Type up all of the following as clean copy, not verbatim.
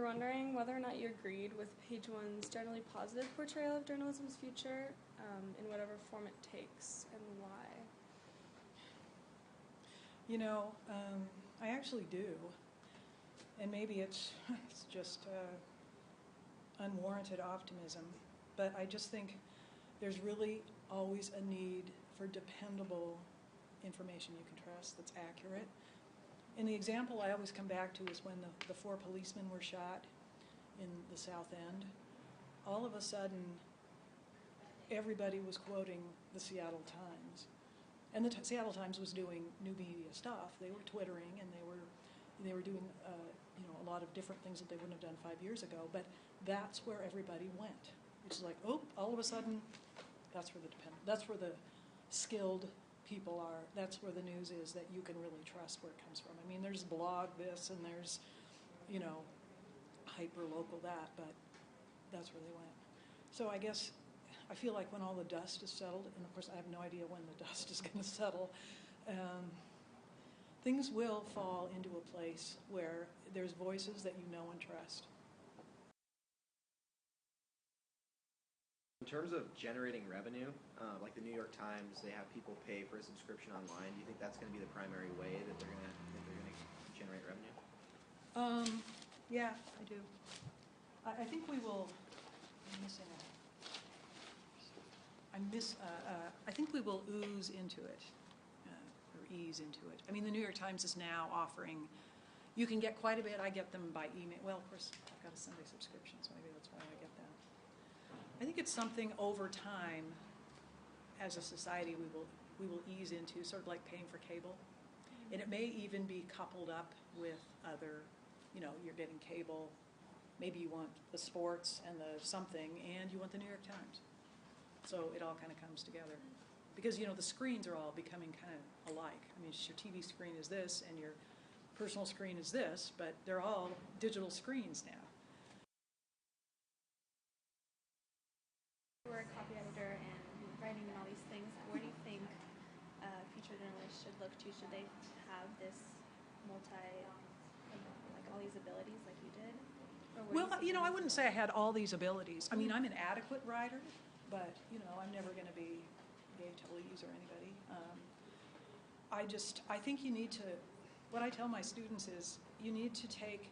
wondering whether or not you agreed with Page One's generally positive portrayal of journalism's future in whatever form it takes, and why. You know, I actually do, and maybe it's just unwarranted optimism, but I just think there's really always a need for dependable information you can trust that's accurate. And the example I always come back to is when the 4 policemen were shot in the South End. All of a sudden, everybody was quoting the Seattle Times. And the Seattle Times was doing new media stuff. They were twittering, and they were doing a lot of different things that they wouldn't have done 5 years ago. But that's where everybody went. It's like, oh, all of a sudden, that's where the skilled people are. That's where the news is that you can really trust where it comes from. I mean, there's blog this and there's, hyper local that, but that's where they went. So I guess I feel like when all the dust is settled, and of course I have no idea when the dust is going to settle, things will fall into a place where there's voices that you know and trust. In terms of generating revenue, like the New York Times, they have people pay for a subscription online. Do you think that's going to be the primary way that they're going to generate revenue? Yeah, I do. I think we will. I'm missing it. I think we will ooze into it, or ease into it. I mean, the New York Times is now offering. You can get quite a bit. I get them by email. Well, of course, I've got a Sunday subscription, so maybe that's why I get that. I think it's something over time, as a society, we will ease into, sort of like paying for cable, and it may even be coupled up with other. You're getting cable. Maybe you want the sports and the something, and you want the New York Times. So it all kind of comes together, because the screens are all becoming kind of alike. I mean, your TV screen is this, and your personal screen is this, but they're all digital screens now. You're a copy editor and writing and all these things. Where do you think future journalists should look to? Should they have this all these abilities like you did? Well, I wouldn't say I had all these abilities. I mean, I'm an adequate writer, but I'm never going to be Gay Talese or anybody. I think you need to. What I tell my students is you need to take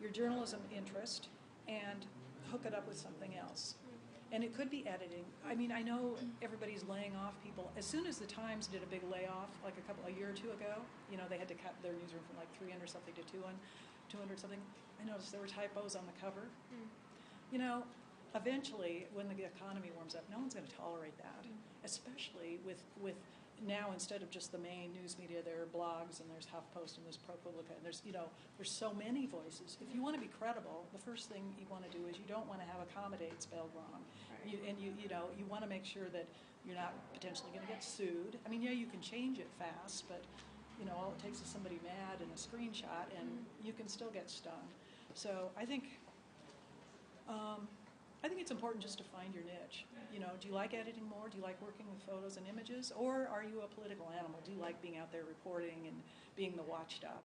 your journalism interest and hook it up with something else. And it could be editing. I mean, I know everybody's laying off people. As soon as the Times did a big layoff, like a year or two ago, they had to cut their newsroom from like 300 something to 200 something. I noticed there were typos on the cover. Eventually, when the economy warms up, no one's going to tolerate that. Especially with now, instead of just the main news media, there are blogs, and there's HuffPost, and there's ProPublica, and there's so many voices. If you want to be credible, the first thing you want to do is you don't want to have accommodate spelled wrong. You want to make sure that you're not potentially going to get sued. I mean, yeah, you can change it fast, but all it takes is somebody mad and a screenshot, and you can still get stung. So I think it's important just to find your niche. Do you like editing more? Do you like working with photos and images? Or are you a political animal? Do you like being out there reporting and being the watchdog?